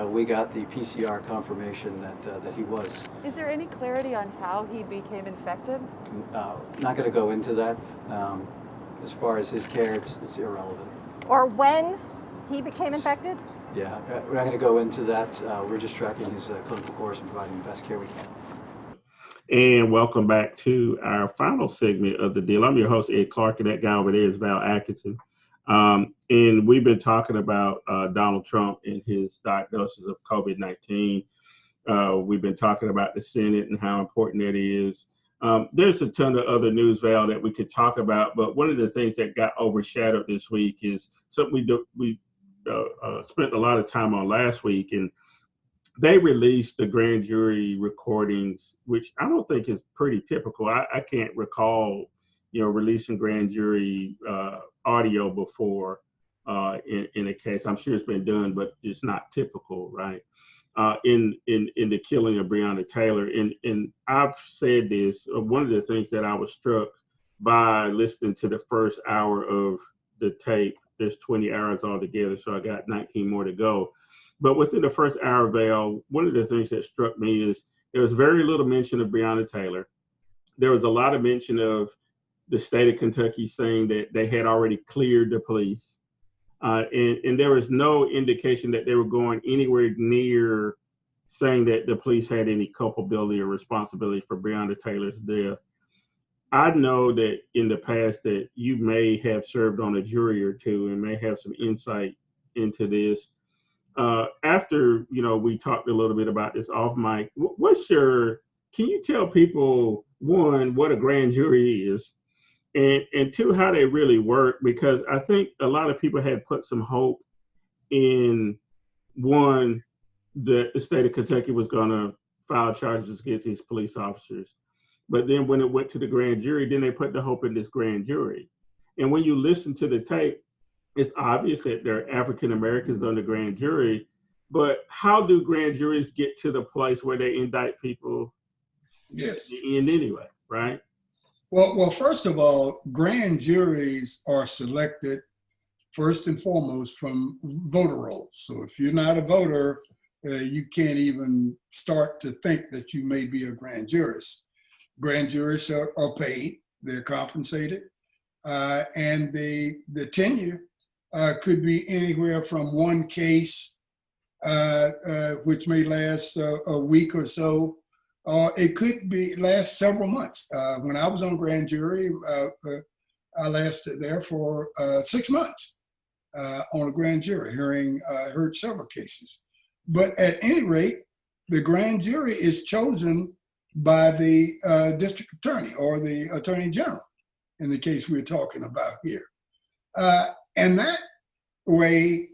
we got the PCR confirmation that he was. Is there any clarity on how he became infected? Not going to go into that. As far as his care, it's irrelevant. Or when he became infected? Yeah, we're not going to go into that. We're just tracking his clinical course and providing the best care we can. And welcome back to our final segment of the deal. I'm your host, Ed Clark, and that guy over there is Val Atkinson. And we've been talking about Donald Trump and his diagnosis of COVID-19. We've been talking about the Senate and how important that is. There's a ton of other news, Val, that we could talk about, but one of the things that got overshadowed this week is something we spent a lot of time on last week, and they released the grand jury recordings, which I don't think is pretty typical. I can't recall, releasing grand jury audio before in a case. I'm sure it's been done, but it's not typical, right? In the killing of Breonna Taylor. And I've said this, one of the things that I was struck by listening to the first hour of the tape, there's 20 hours altogether, so I got 19 more to go. But within the first hour, Val, one of the things that struck me is there was very little mention of Breonna Taylor. There was a lot of mention of the state of Kentucky saying that they had already cleared the police. And there was no indication that they were going anywhere near saying that the police had any culpability or responsibility for Breonna Taylor's death. I know that in the past that you may have served on a jury or two and may have some insight into this. after, we talked a little bit about this off mic, can you tell people, one, what a grand jury is, and two, how they really work? Because I think a lot of people had put some hope in, one, the state of Kentucky was going to file charges against these police officers. But then when it went to the grand jury, then they put the hope in this grand jury. And when you listen to the tape, it's obvious that there are African Americans on the grand jury. But how do grand juries get to the place where they indict people? Yes. In anyway, right? Well, first of all, grand juries are selected first and foremost from voter rolls. So if you're not a voter, you can't even start to think that you may be a grand jurist. Grand jurists are paid, they're compensated, and the tenure could be anywhere from one case, which may last a week or so, it could last several months. When I was on grand jury, I lasted there for 6 months on a grand jury, heard several cases. But at any rate, the grand jury is chosen by the district attorney or the attorney general, in the case we're talking about here. And that way,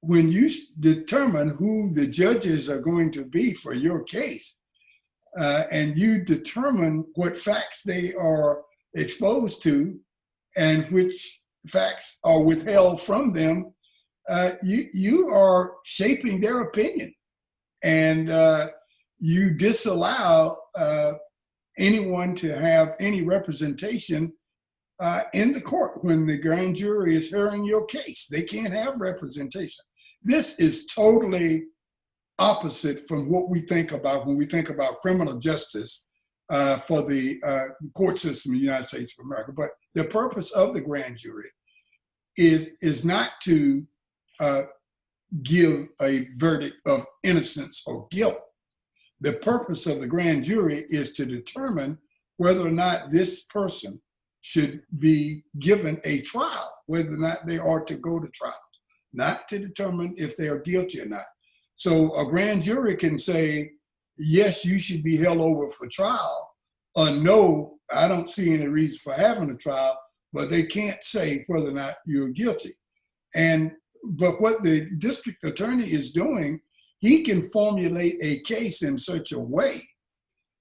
when you determine who the judges are going to be for your case, and you determine what facts they are exposed to and which facts are withheld from them, you are shaping their opinion, and you disallow anyone to have any representation in the court when the grand jury is hearing your case. They can't have representation. This is totally opposite from what we think about when we think about criminal justice for the court system in the United States of America. But the purpose of the grand jury is not to give a verdict of innocence or guilt. The purpose of the grand jury is to determine whether or not this person should be given a trial, whether or not they are to go to trial, not to determine if they are guilty or not. So a grand jury can say, yes, you should be held over for trial, or no, I don't see any reason for having a trial, but they can't say whether or not you're guilty. But what the district attorney is doing, he can formulate a case in such a way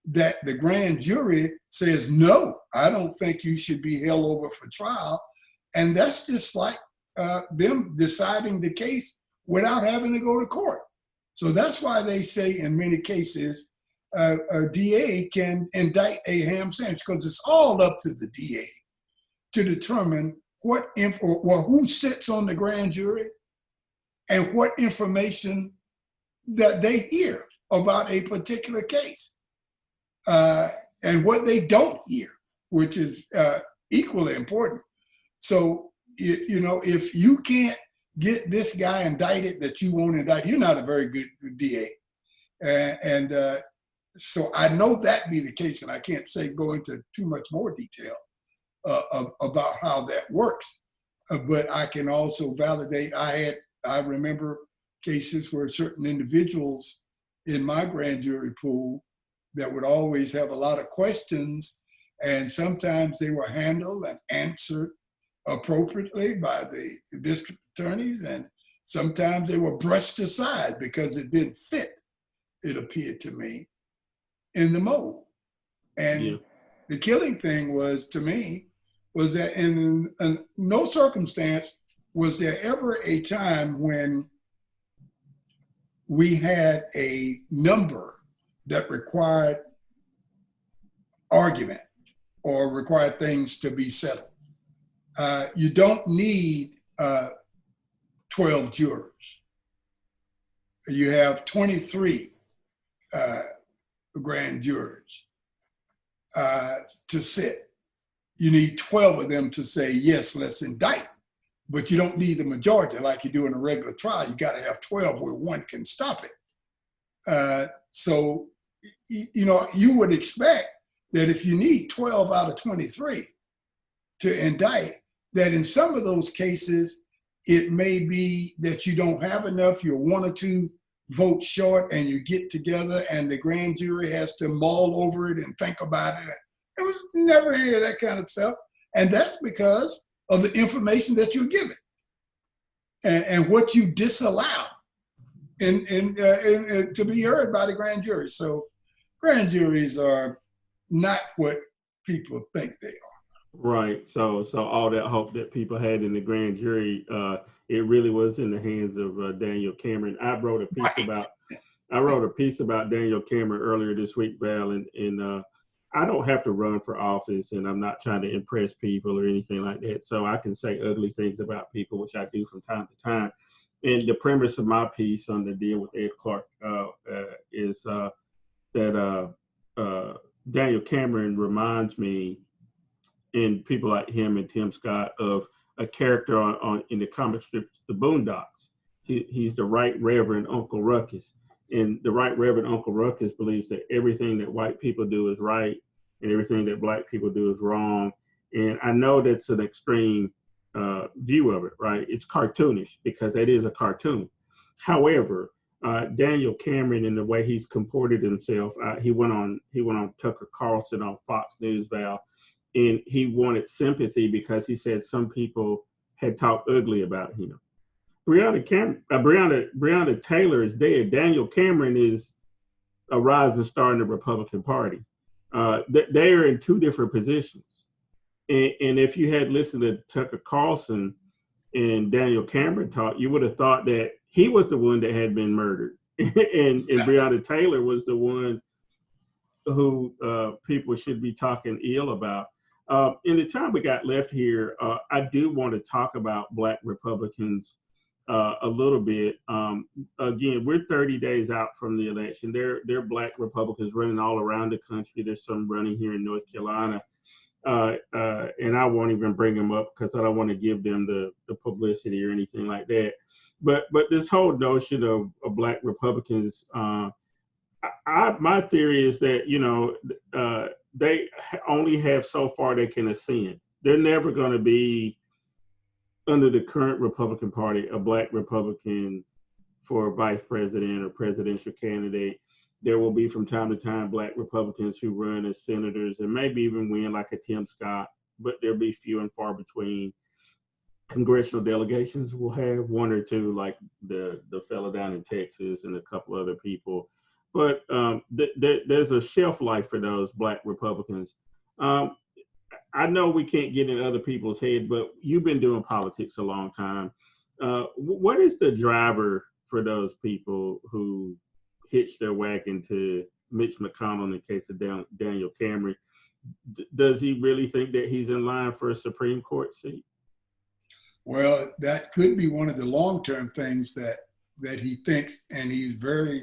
that the grand jury says, no, I don't think you should be held over for trial. And that's just like them deciding the case without having to go to court. So that's why they say in many cases, a DA can indict a ham sandwich, because it's all up to the DA to determine who sits on the grand jury and what information that they hear about a particular case, and what they don't hear, which is equally important. So, if you can't get this guy indicted that you won't indict, you're not a very good DA. So I know that be the case, and I can't go into too much more detail about how that works. But I can also validate, I remember cases where certain individuals in my grand jury pool that would always have a lot of questions, and sometimes they were handled and answered appropriately by the district attorneys, and sometimes they were brushed aside because it didn't fit, it appeared to me, in the mold. And the killing thing was, to me, was that in no circumstance was there ever a time when we had a number that required argument or required things to be settled. You don't need 12 jurors. You have 23 grand jurors to sit. You need 12 of them to say, yes, let's indict. But you don't need the majority like you do in a regular trial. You got to have 12 where one can stop it. So, you would expect that if you need 12 out of 23 to indict, that in some of those cases, It may be that you don't have enough, you're 1 or 2 votes short, and you get together and the grand jury has to mull over it and think about it. It was never any of that kind of stuff. And that's because of the information that you're given and what you disallow and to be heard by the grand jury. So grand juries are not what people think they are. Right. So all that hope that people had in the grand jury, it really was in the hands of Daniel Cameron. I wrote a piece about Daniel Cameron earlier this week, Val, and I don't have to run for office, and I'm not trying to impress people or anything like that. So I can say ugly things about people, which I do from time to time. And the premise of my piece on the deal with Ed Clark is that Daniel Cameron reminds me, and people like him and Tim Scott, of a character on in the comic strip, The Boondocks. He's the Right Reverend Uncle Ruckus. And the Right Reverend Uncle Ruckus believes that everything that white people do is right and everything that black people do is wrong. And I know that's an extreme view of it, right? It's cartoonish because that is a cartoon. However, Daniel Cameron, in the way he's comported himself, he went on Tucker Carlson on Fox News, Val, and he wanted sympathy because he said some people had talked ugly about him. Breonna Taylor is dead. Daniel Cameron is a rising star in the Republican Party. They are in 2 different positions. And if you had listened to Tucker Carlson and Daniel Cameron talk, you would have thought that he was the one that had been murdered. and Breonna Taylor was the one who people should be talking ill about. In the time we got left here, I do want to talk about Black Republicans a little bit. Again, we're 30 days out from the election. There are Black Republicans running all around the country. There's some running here in North Carolina. And I won't even bring them up because I don't want to give them the publicity or anything like that. But this whole notion of Black Republicans, my theory is that, they only have so far they can ascend. They're never going to be, under the current Republican Party, a Black Republican for vice president or presidential candidate. There will be from time to time Black Republicans who run as senators and maybe even win, like a Tim Scott, but there'll be few and far between. Congressional delegations will have 1 or 2, like the fellow down in Texas and a couple other people. But there's a shelf life for those Black Republicans. I know we can't get in other people's head, but you've been doing politics a long time. What is the driver for those people who hitch their wagon to Mitch McConnell in the case of Daniel Cameron? Does he really think that he's in line for a Supreme Court seat? Well, that could be one of the long-term things that he thinks, and he's very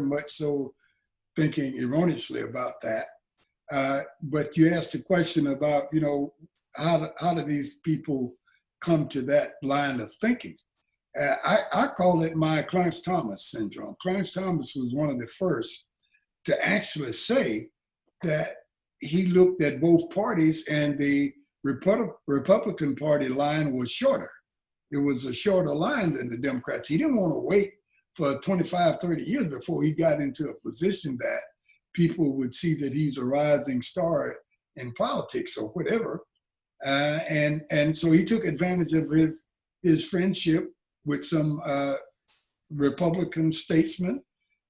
much so thinking erroneously about that. But you asked a question about, how do these people come to that line of thinking? I call it my Clarence Thomas syndrome. Clarence Thomas was one of the first to actually say that he looked at both parties, and the Republican Party line was shorter. It was a shorter line than the Democrats. He didn't want to wait for 25, 30 years before he got into a position that people would see that he's a rising star in politics or whatever. And so he took advantage of his friendship with some Republican statesmen,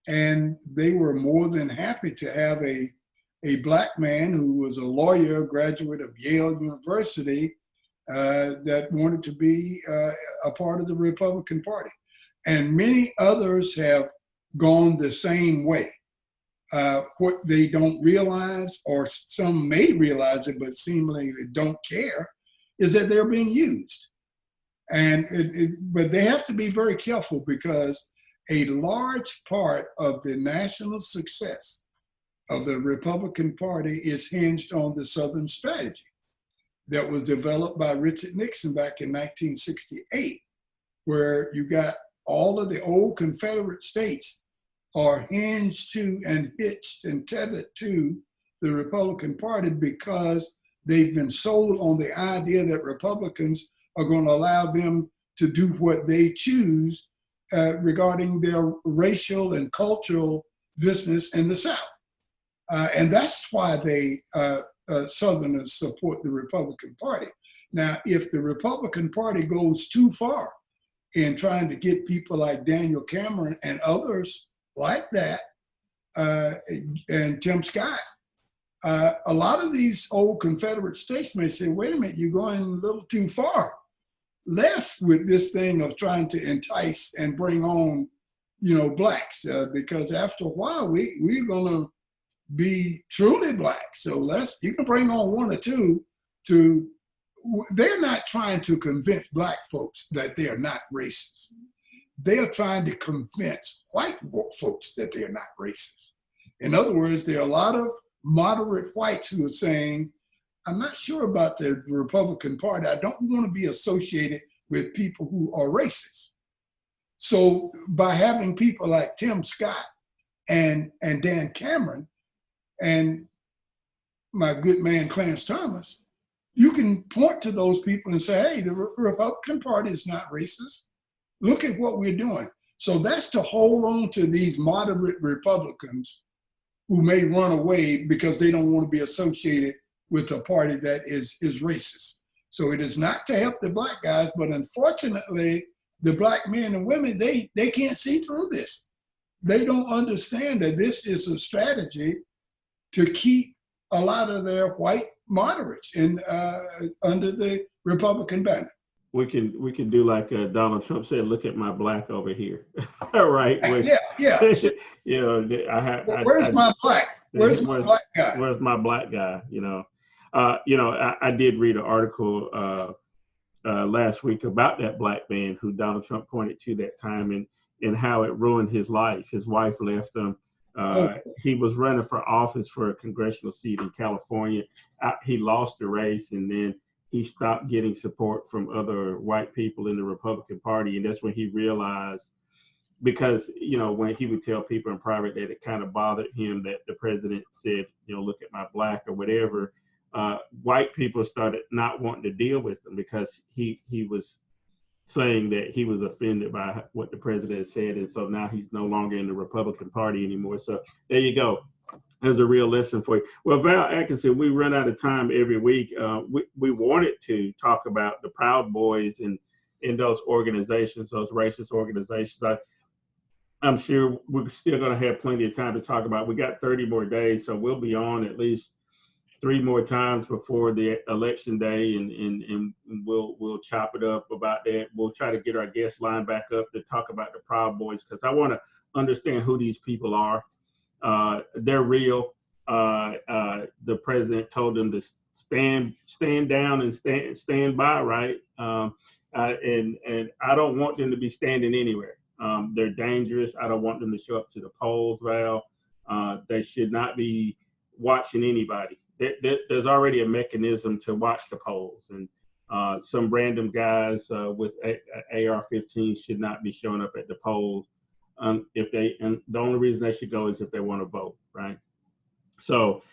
and they were more than happy to have a Black man who was a lawyer, graduate of Yale University, that wanted to be a part of the Republican Party. And many others have gone the same way. What they don't realize, or some may realize it, but seemingly don't care, is that they're being used. But they have to be very careful, because a large part of the national success of the Republican Party is hinged on the Southern strategy that was developed by Richard Nixon back in 1968, where you got all of the old Confederate states are hinged to and hitched and tethered to the Republican Party, because they've been sold on the idea that Republicans are going to allow them to do what they choose regarding their racial and cultural business in the South. And that's why they Southerners support the Republican Party. Now, if the Republican Party goes too far in trying to get people like Daniel Cameron and others like that, and Tim Scott, a lot of these old Confederate states may say, wait a minute, you're going a little too far left with this thing of trying to entice and bring on, blacks, because after a while, we're going to be truly black. So you can bring on one or two they're not trying to convince black folks that they are not racist. They are trying to convince white folks that they are not racist. In other words, there are a lot of moderate whites who are saying, I'm not sure about the Republican Party. I don't want to be associated with people who are racist. So by having people like Tim Scott and Dan Cameron and my good man Clarence Thomas, you can point to those people and say, hey, the Republican Party is not racist. Look at what we're doing. So that's to hold on to these moderate Republicans who may run away because they don't want to be associated with a party that is racist. So it is not to help the black guys, but unfortunately, the black men and women, they can't see through this. They don't understand that this is a strategy to keep a lot of their white moderates under the Republican banner. We can do like Donald Trump said, look at my black over here. All right. Yeah. Where's my black? Where's my black guy? Where's my black guy? I did read an article last week about that black man who Donald Trump pointed to that time and how it ruined his life. His wife left him. He was running for office for a congressional seat in California. He lost the race, and then he stopped getting support from other white people in the Republican Party. And that's when he realized, because, when he would tell people in private that it kind of bothered him that the president said, look at my black or whatever, white people started not wanting to deal with him because he was saying that he was offended by what the president said. And so now he's no longer in the Republican Party anymore. So there you go. There's a real lesson for you. Well, Val Atkinson, we run out of time every week. We wanted to talk about the Proud Boys and in those organizations, those racist organizations. I'm sure we're still going to have plenty of time to talk about. We got 30 more days, so we'll be on at least 3 more times before the election day, and we'll chop it up about that. We'll try to get our guest line back up to talk about the Proud Boys, because I want to understand who these people are. They're real. The president told them to stand down and stand by, right? And I don't want them to be standing anywhere. They're dangerous. I don't want them to show up to the polls, Val. They should not be watching anybody. There's already a mechanism to watch the polls, and some random guys with AR-15 should not be showing up at the polls. And the only reason they should go is if they want to vote, right? So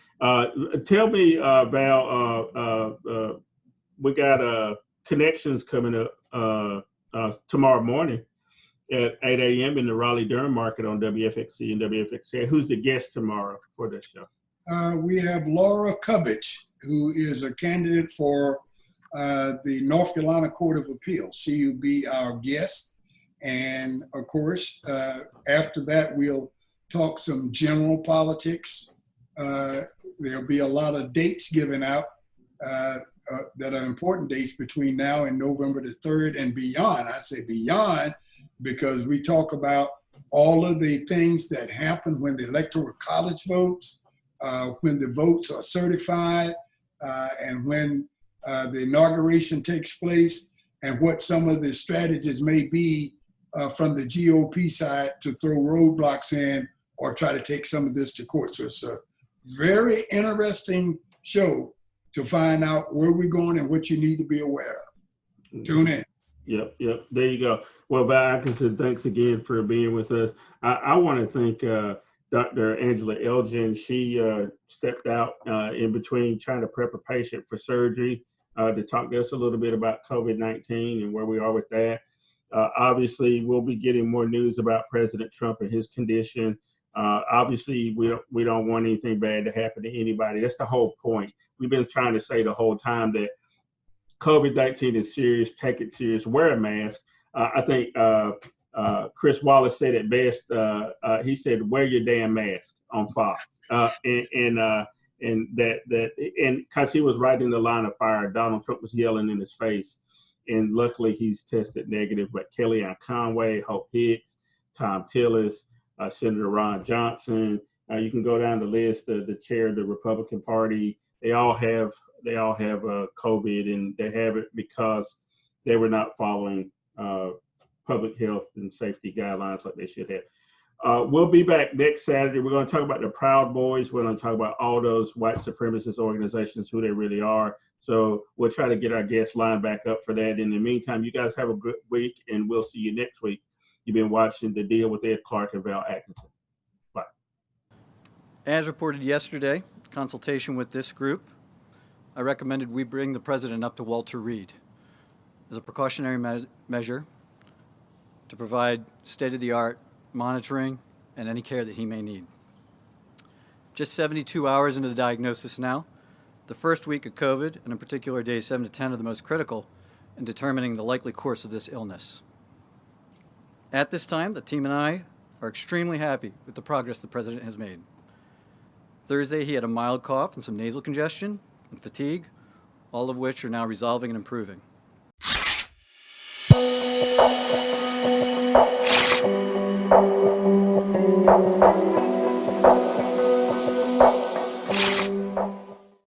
tell me, Val, we got connections coming up tomorrow morning at 8 a.m. in the Raleigh-Durham market on WFXC and WFXC. Who's the guest tomorrow for this show? We have Laura Cubbage, who is a candidate for the North Carolina Court of Appeals. She will be our guest. And of course, after that, we'll talk some general politics. There'll be a lot of dates given out that are important dates between now and November the 3rd and beyond. I say beyond because we talk about all of the things that happen when the Electoral College votes, when the votes are certified, and when the inauguration takes place, and what some of the strategies may be from the GOP side to throw roadblocks in or try to take some of this to court. So it's a very interesting show to find out where we're going and what you need to be aware of. Tune in. Yep. There you go. Well, Val Atkinson, thanks again for being with us. I want to thank Dr. Angela Elgin. She stepped out in between trying to prep a patient for surgery to talk to us a little bit about COVID-19 and where we are with that. Obviously, we'll be getting more news about President Trump and his condition. Obviously, we don't want anything bad to happen to anybody. That's the whole point. We've been trying to say the whole time that COVID-19 is serious. Take it serious. Wear a mask. I think Chris Wallace said it best. He said, "Wear your damn mask" on Fox, and because he was right in the line of fire. Donald Trump was yelling in his face, and luckily he's tested negative. But Kellyanne Conway, Hope Hicks, Tom Tillis, Senator Ron Johnson, you can go down the list. The chair of the Republican Party, they all have COVID, and they have it because they were not following public health and safety guidelines like they should have. We'll be back next Saturday. We're going to talk about the Proud Boys. We're going to talk about all those white supremacist organizations, who they really are. So we'll try to get our guests lined back up for that. In the meantime, you guys have a good week, and we'll see you next week. You've been watching The Deal with Ed Clark and Val Atkinson. Bye. As reported yesterday, in consultation with this group, I recommended we bring the president up to Walter Reed as a precautionary measure to provide state-of-the-art monitoring and any care that he may need. Just 72 hours into the diagnosis now, the first week of COVID, and in particular days 7 to 10, are the most critical in determining the likely course of this illness. At this time, the team and I are extremely happy with the progress the president has made. Thursday, he had a mild cough and some nasal congestion and fatigue, all of which are now resolving and improving.